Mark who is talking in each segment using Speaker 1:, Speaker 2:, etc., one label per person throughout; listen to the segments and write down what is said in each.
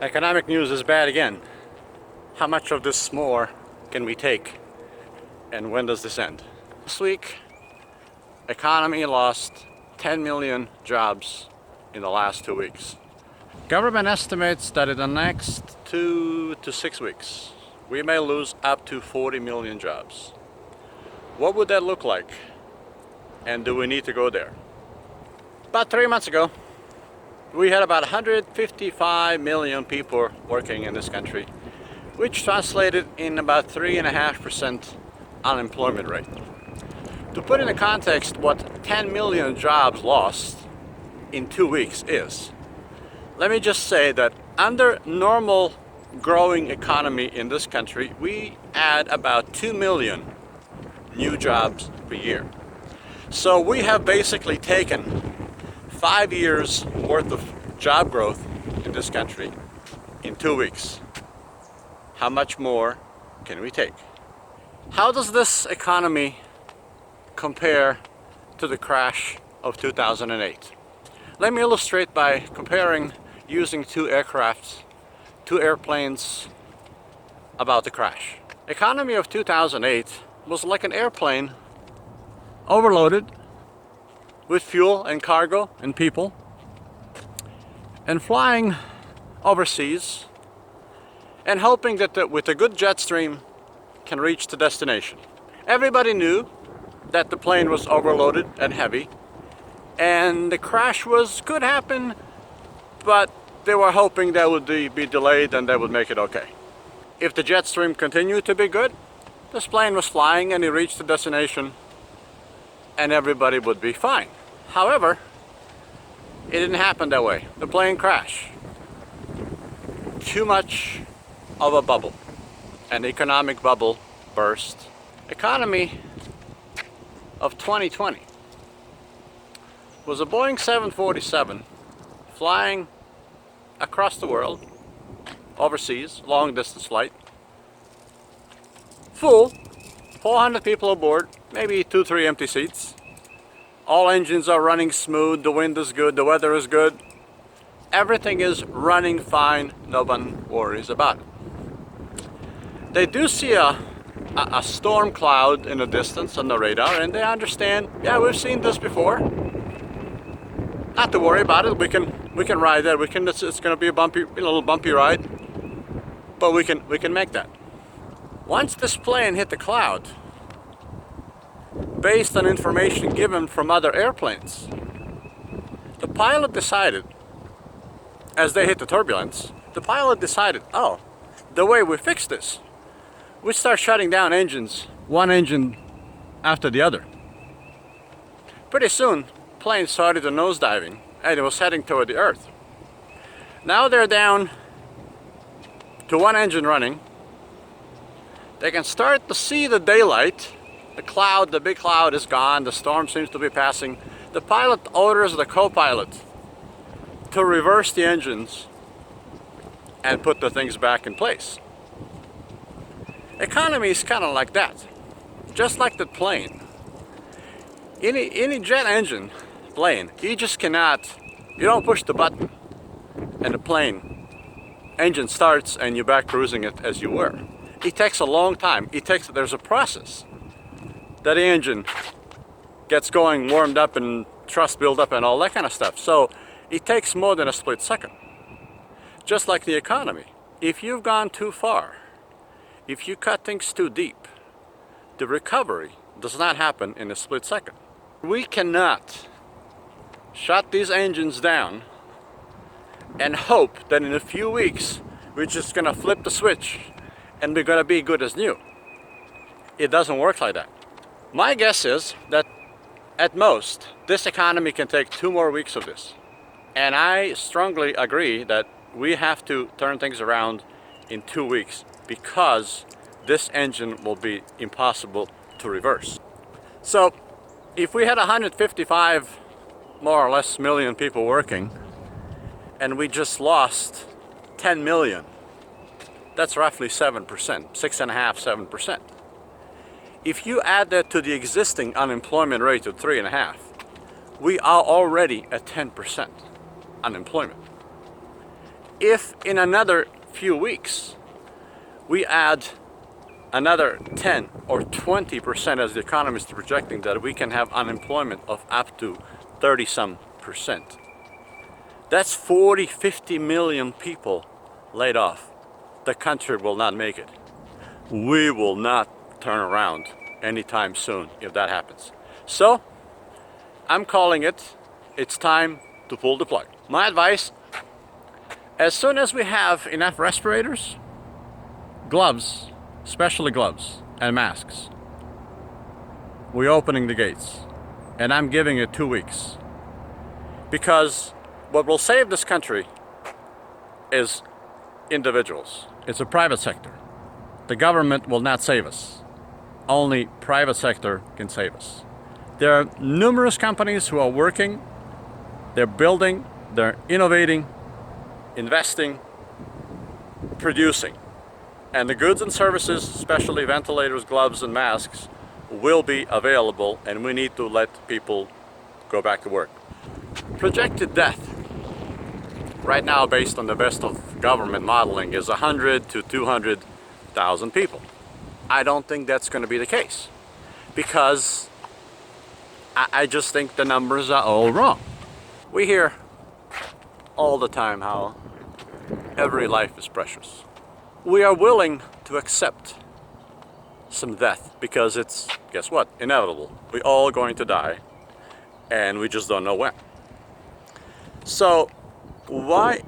Speaker 1: Economic news is bad again. How much of this more can we take? And when does this end? This week, economy lost 10 million jobs in the last 2 weeks. Government estimates that in the next 2 to 6 weeks, we may lose up to 40 million jobs. What would that look like? And do we need to go there? About 3 months ago, we had about 155 million people working in this country, which translated in about 3.5% unemployment rate. To put into context what 10 million jobs lost in 2 weeks is, let me just say that under normal growing economy in this country, we add about 2 million new jobs per year. So we have basically taken 5 years worth of job growth in this country in 2 weeks. How much more can we take? How does this economy compare to the crash of 2008? Let me illustrate by comparing using two airplanes about the crash. Economy of 2008 was like an airplane overloaded with fuel and cargo and people and flying overseas and hoping that with a good jet stream can reach the destination. Everybody knew that the plane was overloaded and heavy and the crash could happen, but they were hoping that would be delayed and that would make it okay. If the jet stream continued to be good, this plane was flying and it reached the destination and everybody would be fine. However, it didn't happen that way. The plane crashed. Too much of a bubble. An economic bubble burst. Economy of 2020 was a Boeing 747 flying across the world, overseas, long distance flight. Full, 400 people aboard, maybe 2-3 empty seats. All engines are running smooth, the wind is good, the weather is good. Everything is running fine, no one worries about it. They do see a storm cloud in the distance on the radar and they understand, yeah, we've seen this before. Not to worry about it, we can ride that, it's gonna be a little bumpy ride, but we can make that. Once this plane hit the cloud, based on information given from other airplanes, the pilot decided, as they hit the turbulence, oh, the way we fix this, we start shutting down engines, one engine after the other. Pretty soon, plane started to nosediving and it was heading toward the earth. Now they're down to one engine running. They can start to see the daylight. The big cloud is gone, the storm seems to be passing. The pilot orders the co-pilot to reverse the engines and put the things back in place. Economy is kind of like that. Just like the plane. Any jet engine plane, you don't push the button and the plane engine starts and you're back cruising it as you were. It takes a long time. There's a process that the engine gets going, warmed up and thrust build up and all that kind of stuff. So it takes more than a split second. Just like the economy. If you've gone too far, if you cut things too deep, the recovery does not happen in a split second. We cannot shut these engines down and hope that in a few weeks we're just gonna flip the switch and we're gonna be good as new. It doesn't work like that. My guess is that at most, this economy can take 2 more weeks of this. And I strongly agree that we have to turn things around in 2 weeks because this engine will be impossible to reverse. So if we had 155 more or less million people working and we just lost 10 million, that's roughly 7%, 6.5–7%. If you add that to the existing unemployment rate of 3.5, we are already at 10% unemployment. If in another few weeks we add another 10 or 20%, as the economists are projecting, that we can have unemployment of up to 30-some%. That's 40, 50 million people laid off. The country will not make it. We will not turn around anytime soon if that happens. So, I'm calling it, it's time to pull the plug. My advice, as soon as we have enough respirators, gloves, especially gloves and masks, we're opening the gates. And I'm giving it 2 weeks. Because what will save this country is individuals. It's a private sector. The government will not save us. Only private sector can save us. There are numerous companies who are working, they're building, they're innovating, investing, producing. And the goods and services, especially ventilators, gloves, and masks, will be available, and we need to let people go back to work. Projected death right now, based on the best of government modeling, is 100 to 200,000 people. I don't think that's going to be the case, because I just think the numbers are all wrong. We hear all the time how every life is precious. We are willing to accept some death because it's, guess what, inevitable. We're all going to die, and we just don't know when. So why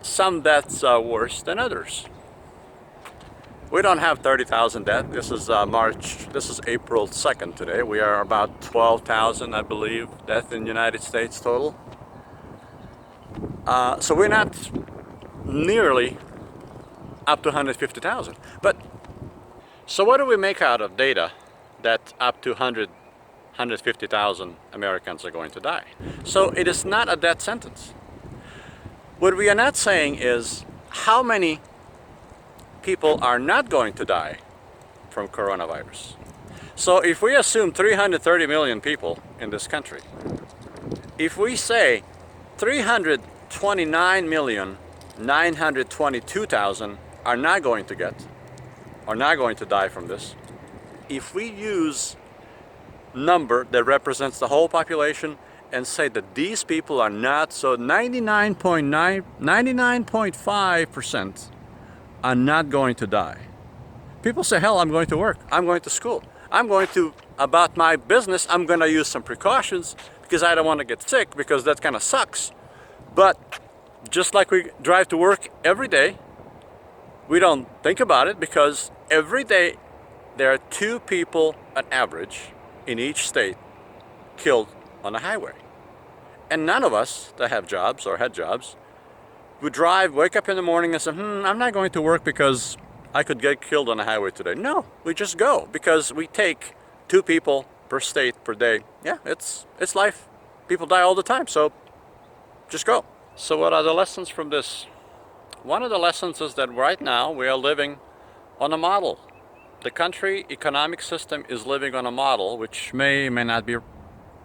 Speaker 1: some deaths are worse than others? We don't have 30,000 deaths. This is April 2nd today. We are about 12,000, I believe, deaths in the United States total. So we're not nearly up to 150,000. But so what do we make out of data that up to 150,000 Americans are going to die? So it is not a death sentence. What we are not saying is how many people are not going to die from coronavirus. So if we assume 330 million people in this country, if we say 329,922,000 are not going to die from this, if we use number that represents the whole population and say that these people are not, so 99.5% are not going to die. People say, hell, I'm going to work, I'm going to school, I'm going to, about my business, I'm going to use some precautions because I don't want to get sick, because that kind of sucks. But just like we drive to work every day, we don't think about it, because every day there are 2 people on average in each state killed on a highway. And none of us that have jobs or had jobs would wake up in the morning and say, I'm not going to work because I could get killed on a highway today. No, we just go, because we take 2 people per state per day. Yeah, it's life. People die all the time, so just go. So what are the lessons from this? One of the lessons is that right now we are living on a model. The country economic system is living on a model which may not be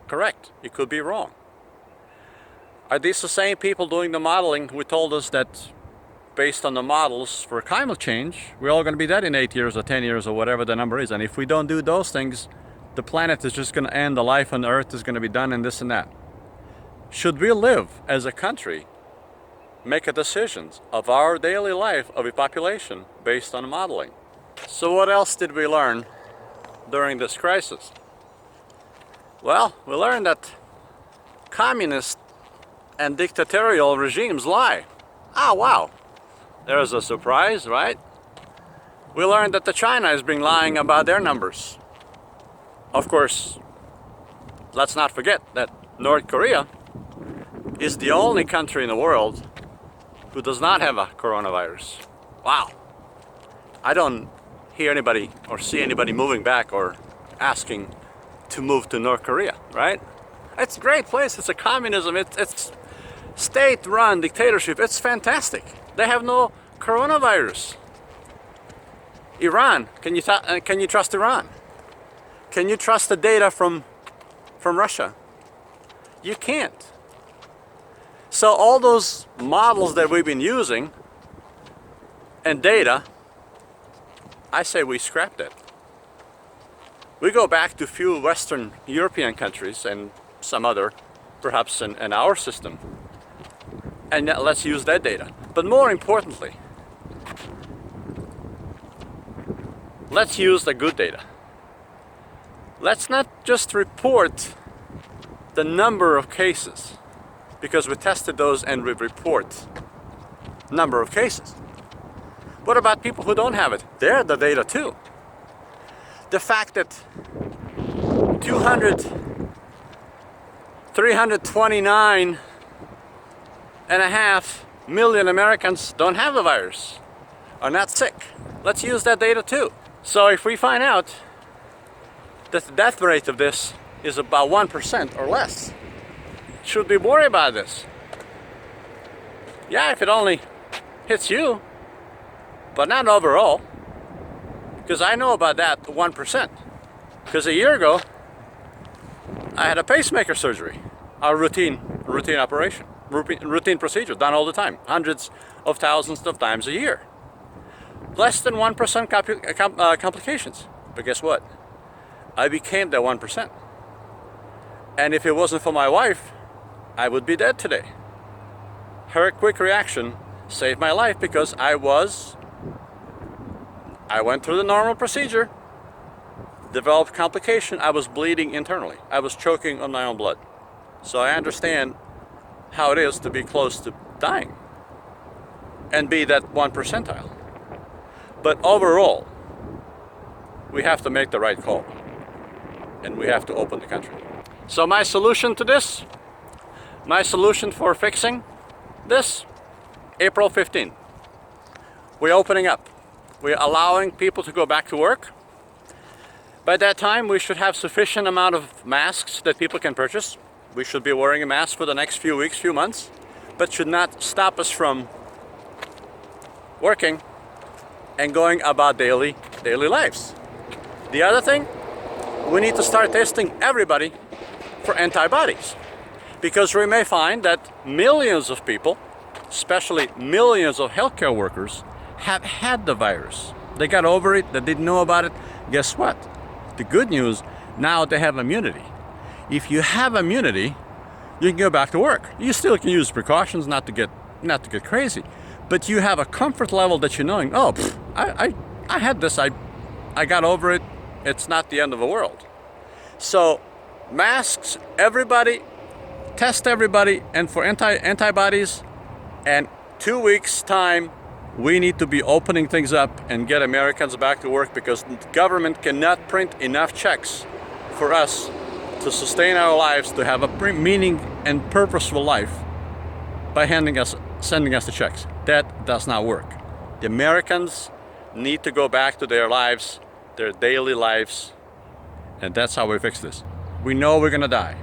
Speaker 1: correct. It could be wrong. Are these the same people doing the modeling who told us that based on the models for climate change, we're all going to be dead in 8 years or 10 years or whatever the number is, and if we don't do those things, the planet is just going to end, the life on Earth is going to be done, and this and that? Should we live as a country, make a decisions of our daily life of a population based on modeling? So what else did we learn during this crisis? Well, we learned that communist and dictatorial regimes lie. Ah, wow. There's a surprise, right? We learned that China has been lying about their numbers. Of course, let's not forget that North Korea is the only country in the world who does not have a coronavirus. Wow. I don't hear anybody or see anybody moving back or asking to move to North Korea, right? It's a great place. It's a communism. It's state-run dictatorship. It's fantastic. They have no coronavirus. Iran, can you trust Iran? Can you trust the data from Russia? You can't. So all those models that we've been using and data, I say we scrap that. We go back to a few Western European countries and some other, perhaps in our system, and let's use that data. But more importantly, let's use the good data. Let's not just report the number of cases, because we tested those and we report number of cases. What about people who don't have it? They're the data too. The fact that 329.5 million Americans don't have the virus, are not sick. Let's use that data too. So if we find out that the death rate of this is about 1% or less, should we worry about this? Yeah, if it only hits you, but not overall. Because I know about that 1%. Because a year ago, I had a pacemaker surgery, a routine operation, routine procedure done all the time, hundreds of thousands of times a year. Less than 1% complications. But guess what? I became that 1%. And if it wasn't for my wife, I would be dead today. Her quick reaction saved my life because I went through the normal procedure, developed complication, I was bleeding internally. I was choking on my own blood. So I understand how it is to be close to dying and be that 1 percentile. But overall, we have to make the right call and we have to open the country. So my solution to this, my solution for fixing this, April 15th, we're opening up. We're allowing people to go back to work. By that time, we should have sufficient amount of masks that people can purchase. We should be wearing a mask for the next few weeks, few months, but should not stop us from working and going about daily lives. The other thing, we need to start testing everybody for antibodies, because we may find that millions of people, especially millions of healthcare workers, have had the virus. They got over it, they didn't know about it. Guess what? The good news, now they have immunity. If you have immunity, you can go back to work. You still can use precautions not to get crazy, but you have a comfort level that you're knowing, oh, I had this, I got over it, it's not the end of the world. So masks, everybody, test everybody, and for antibodies, and 2 weeks time, we need to be opening things up and get Americans back to work, because the government cannot print enough checks for us to sustain our lives, to have a meaning and purposeful life by sending us the checks. That does not work. The Americans need to go back to their lives, their daily lives, and that's how we fix this. We know we're gonna die.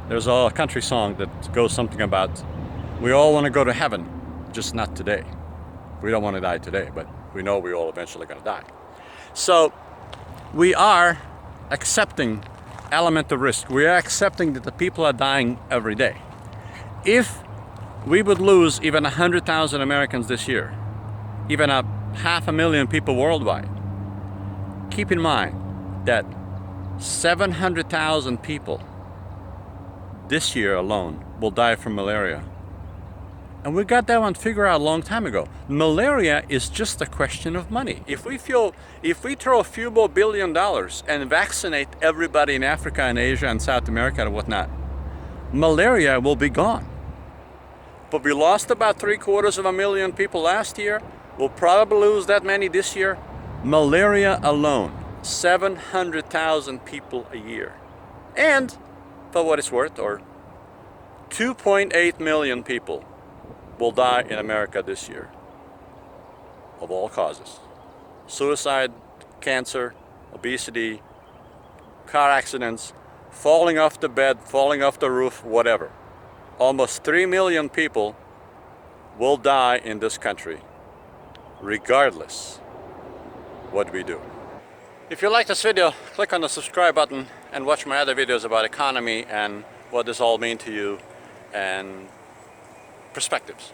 Speaker 1: There's a country song that goes something about, we all want to go to heaven, just not today. We don't want to die today, but we know we're all eventually going to die. So we are accepting element of risk. We are accepting that the people are dying every day. If we would lose even 100,000 Americans this year, even 500,000 people worldwide, keep in mind that 700,000 people this year alone will die from malaria. And we got that one figured out a long time ago. Malaria is just a question of money. If we throw a few more $1 billion and vaccinate everybody in Africa and Asia and South America and whatnot, malaria will be gone. But we lost about 750,000 people last year. We'll probably lose that many this year. Malaria alone, 700,000 people a year. And for what it's worth, or 2.8 million people will die in America this year of all causes. Suicide, cancer, obesity, car accidents, falling off the bed, falling off the roof, whatever. Almost 3 million people will die in this country, regardless what we do. If you like this video, click on the subscribe button and watch my other videos about economy and what this all means to you, and perspectives.